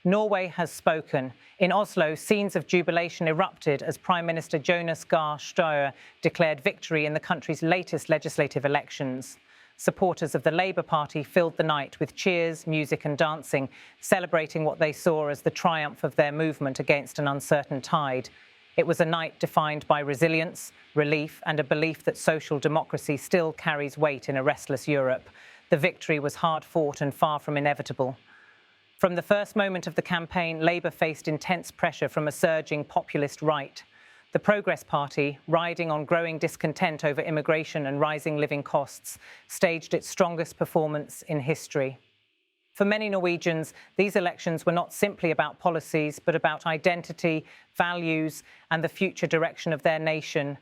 Norway has spoken. In Oslo, scenes of jubilation erupted as Prime Minister Jonas Gahr Støre declared victory in the country's latest legislative elections. Supporters of the Labour Party filled the night with cheers, music and dancing, celebrating what they saw as the triumph of their movement against an uncertain tide. It was a night defined by resilience, relief and a belief that social democracy still carries weight in a restless Europe. The victory was hard-fought and far from inevitable. From the first moment of the campaign, Labour faced intense pressure from a surging populist right. The Progress Party, riding on growing discontent over immigration and rising living costs, staged its strongest performance in history. For many Norwegians, these elections were not simply about policies, but about identity, values, and the future direction of their nation.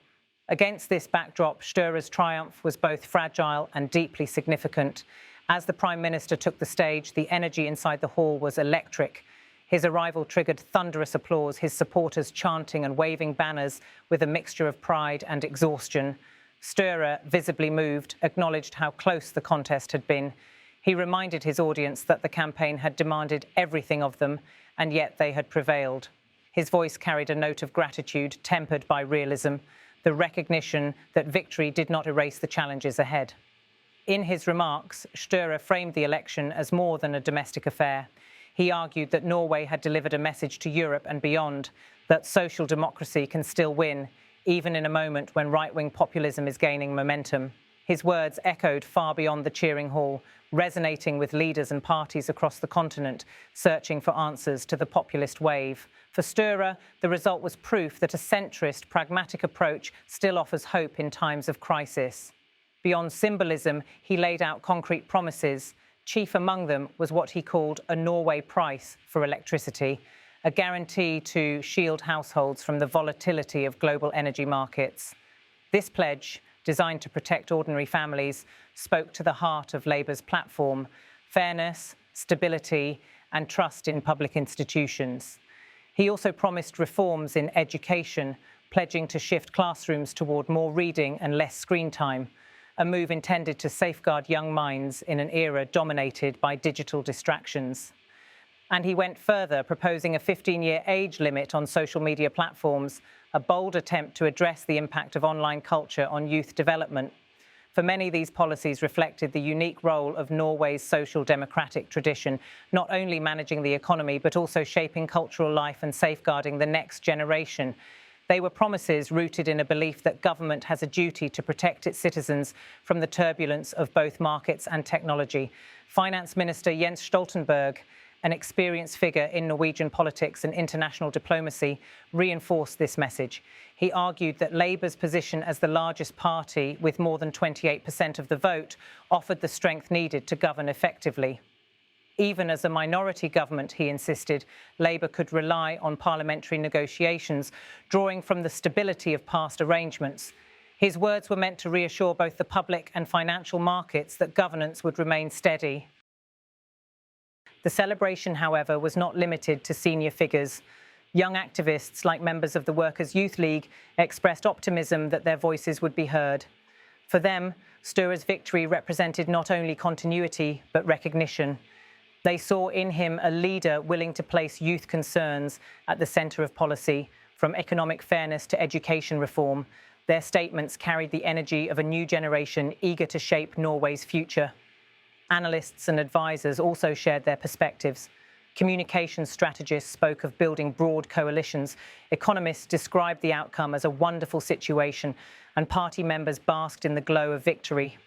Against this backdrop, Støre's triumph was both fragile and deeply significant. As the Prime Minister took the stage, the energy inside the hall was electric. His arrival triggered thunderous applause, his supporters chanting and waving banners with a mixture of pride and exhaustion. Støre, visibly moved, acknowledged how close the contest had been. He reminded his audience that the campaign had demanded everything of them, and yet they had prevailed. His voice carried a note of gratitude, tempered by realism, the recognition that victory did not erase the challenges ahead. In his remarks, Støre framed the election as more than a domestic affair. He argued that Norway had delivered a message to Europe and beyond, that social democracy can still win, even in a moment when right-wing populism is gaining momentum. His words echoed far beyond the cheering hall, resonating with leaders and parties across the continent, searching for answers to the populist wave. For Støre, the result was proof that a centrist, pragmatic approach still offers hope in times of crisis. Beyond symbolism, he laid out concrete promises. Chief among them was what he called a Norway price for electricity, a guarantee to shield households from the volatility of global energy markets. This pledge, designed to protect ordinary families, spoke to the heart of Labour's platform: fairness, stability and trust in public institutions. He also promised reforms in education, pledging to shift classrooms toward more reading and less screen time, a move intended to safeguard young minds in an era dominated by digital distractions. And he went further, proposing a 15-year age limit on social media platforms, a bold attempt to address the impact of online culture on youth development. For many, these policies reflected the unique role of Norway's social democratic tradition, not only managing the economy, but also shaping cultural life and safeguarding the next generation. They were promises rooted in a belief that government has a duty to protect its citizens from the turbulence of both markets and technology. Finance Minister Jens Stoltenberg, an experienced figure in Norwegian politics and international diplomacy, reinforced this message. He argued that Labour's position as the largest party, with more than 28% of the vote, offered the strength needed to govern effectively. Even as a minority government, he insisted, Labour could rely on parliamentary negotiations, drawing from the stability of past arrangements. His words were meant to reassure both the public and financial markets that governance would remain steady. The celebration, however, was not limited to senior figures. Young activists, like members of the Workers' Youth League, expressed optimism that their voices would be heard. For them, Støre's victory represented not only continuity, but recognition. They saw in him a leader willing to place youth concerns at the centre of policy, from economic fairness to education reform. Their statements carried the energy of a new generation eager to shape Norway's future. Analysts and advisors also shared their perspectives. Communication strategists spoke of building broad coalitions. Economists described the outcome as a wonderful situation, and party members basked in the glow of victory.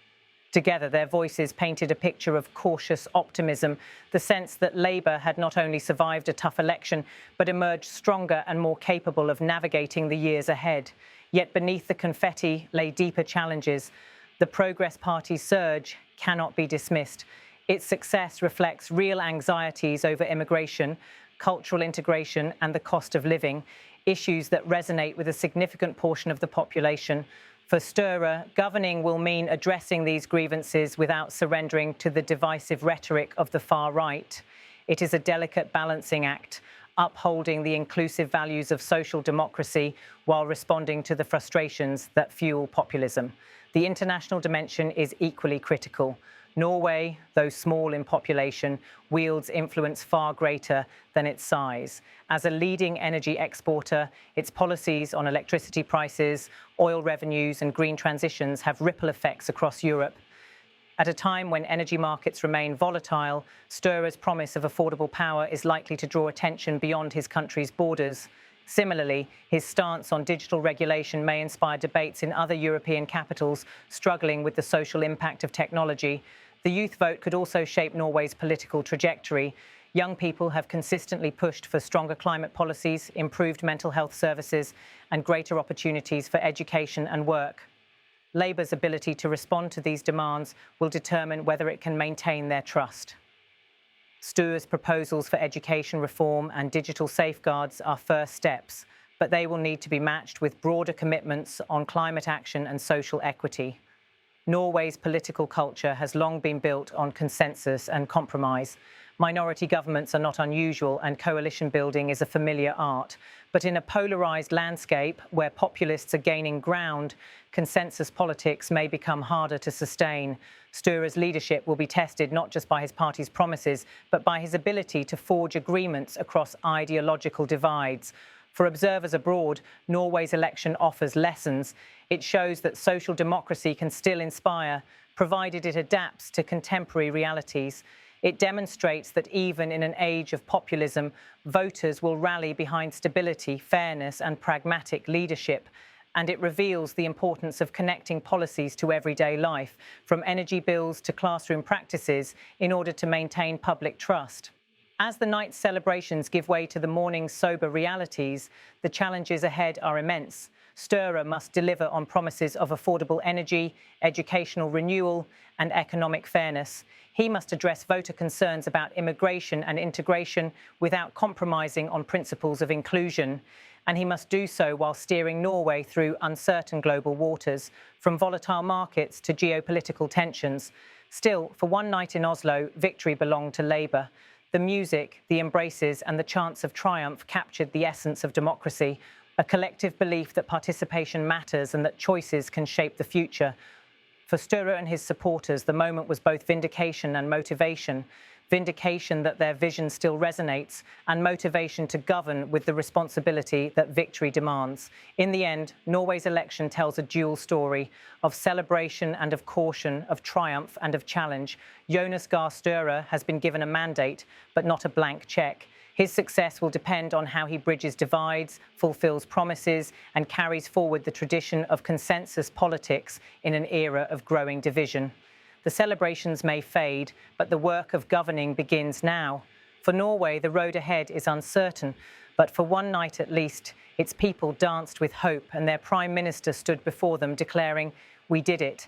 Together, their voices painted a picture of cautious optimism, the sense that Labour had not only survived a tough election, but emerged stronger and more capable of navigating the years ahead. Yet beneath the confetti lay deeper challenges. The Progress Party's surge cannot be dismissed. Its success reflects real anxieties over immigration, cultural integration and the cost of living, issues that resonate with a significant portion of the population. For Støre, governing will mean addressing these grievances without surrendering to the divisive rhetoric of the far right. It is a delicate balancing act, upholding the inclusive values of social democracy while responding to the frustrations that fuel populism. The international dimension is equally critical. Norway, though small in population, wields influence far greater than its size. As a leading energy exporter, its policies on electricity prices, oil revenues and green transitions have ripple effects across Europe. At a time when energy markets remain volatile, Støre's promise of affordable power is likely to draw attention beyond his country's borders. Similarly, his stance on digital regulation may inspire debates in other European capitals struggling with the social impact of technology. The youth vote could also shape Norway's political trajectory. Young people have consistently pushed for stronger climate policies, improved mental health services, and greater opportunities for education and work. Labour's ability to respond to these demands will determine whether it can maintain their trust. Støre's proposals for education reform and digital safeguards are first steps, but they will need to be matched with broader commitments on climate action and social equity. Norway's political culture has long been built on consensus and compromise. Minority governments are not unusual, and coalition building is a familiar art. But in a polarised landscape where populists are gaining ground, consensus politics may become harder to sustain. Støre's leadership will be tested not just by his party's promises, but by his ability to forge agreements across ideological divides. For observers abroad, Norway's election offers lessons. It shows that social democracy can still inspire, provided it adapts to contemporary realities. It demonstrates that even in an age of populism, voters will rally behind stability, fairness and pragmatic leadership. And it reveals the importance of connecting policies to everyday life, from energy bills to classroom practices, in order to maintain public trust. As the night's celebrations give way to the morning's sober realities, the challenges ahead are immense. Støre must deliver on promises of affordable energy, educational renewal and economic fairness. He must address voter concerns about immigration and integration without compromising on principles of inclusion. And he must do so while steering Norway through uncertain global waters, from volatile markets to geopolitical tensions. Still, for one night in Oslo, victory belonged to Labour. The music, the embraces and the chants of triumph captured the essence of democracy, a collective belief that participation matters and that choices can shape the future. For Støre and his supporters, the moment was both vindication and motivation. Vindication that their vision still resonates, and motivation to govern with the responsibility that victory demands. In the end, Norway's election tells a dual story of celebration and of caution, of triumph and of challenge. Jonas Gahr Støre has been given a mandate, but not a blank cheque. His success will depend on how he bridges divides, fulfills promises, and carries forward the tradition of consensus politics in an era of growing division. The celebrations may fade, but the work of governing begins now. For Norway, the road ahead is uncertain, but for one night at least, its people danced with hope and their Prime Minister stood before them declaring, "We did it."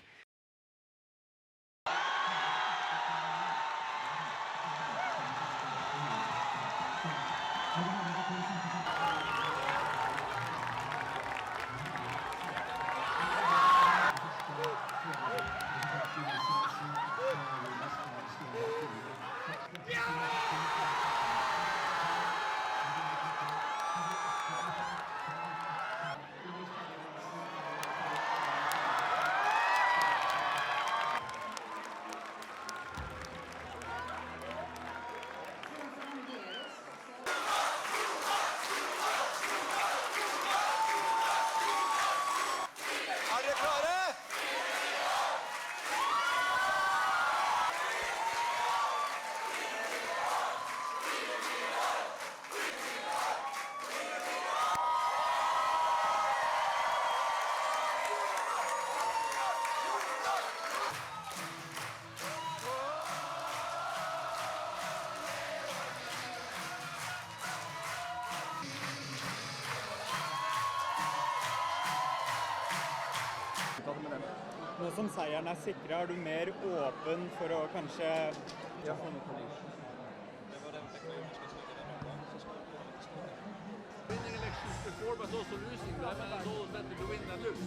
Nå som seieren sikret, er du mer åpen for å kanskje... Winning elections before, but also losing them, and it's always better to win than lose.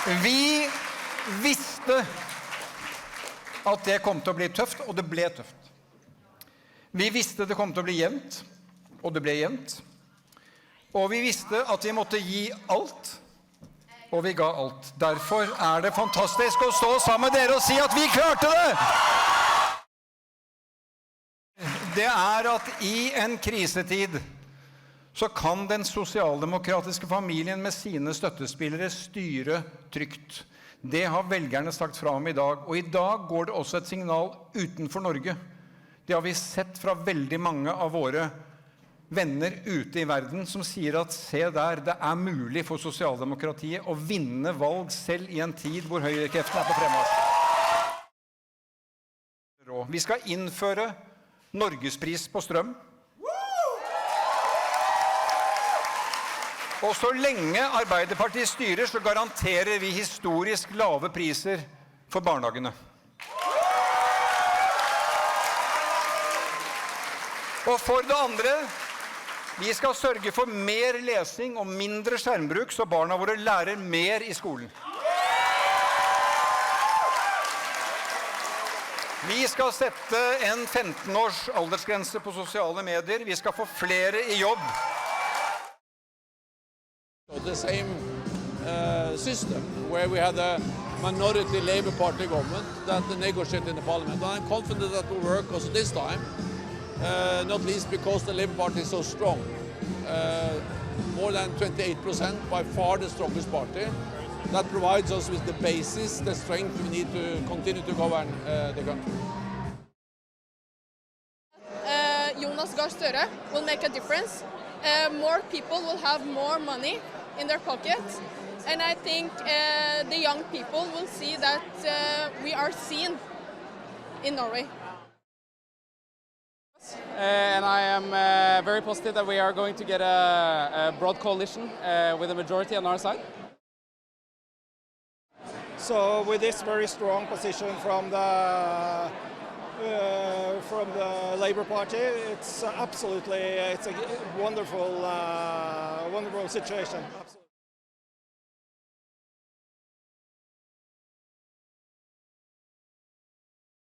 Vi visste at det kom til å bli tøft, og det ble tøft. Vi visste det kom til å bli jevnt, og det ble jevnt. Og vi visste at vi måtte gi alt, og vi ga alt. Derfor er det fantastisk å stå sammen med dere og si at vi klarte det! Det er at i en krisetid så kan den sosialdemokratiske familien med sine støttespillere styre trygt. Det har velgerne sagt fra om i dag, og i dag går det også et signal utenfor Norge. Det har vi sett fra veldig mange av våre venner ute i verden som sier at se der, det er mulig for sosialdemokratiet å vinne valg selv i en tid hvor høyrekreftene er på fremmarsj. Vi skal innføre Norgespris på strøm. Og så lenge Arbeiderpartiet styrer, så garanterer vi historisk lave priser for barnehagene. Og for det andre, vi skal sørge for mer lesing og mindre skjermbruk, så barna våre lærer mer i skolen. Vi skal sette en 15-års aldersgrense på sosiale medier. Vi skal få flere i jobb. The same system where we had a minority Labour Party government that negotiated in the parliament. And I'm confident that will work also this time, not least because the Labour Party is so strong. More than 28%, by far the strongest party. That provides us with the basis, the strength we need to continue to govern the country. Jonas Gahr Støre will make a difference. More people will have more money in their pocket, and I think the young people will see that we are seen in Norway. And I am very positive that we are going to get a broad coalition with a majority on our side. So with this very strong position from the Labour Party, it's a wonderful situation. Absolutely.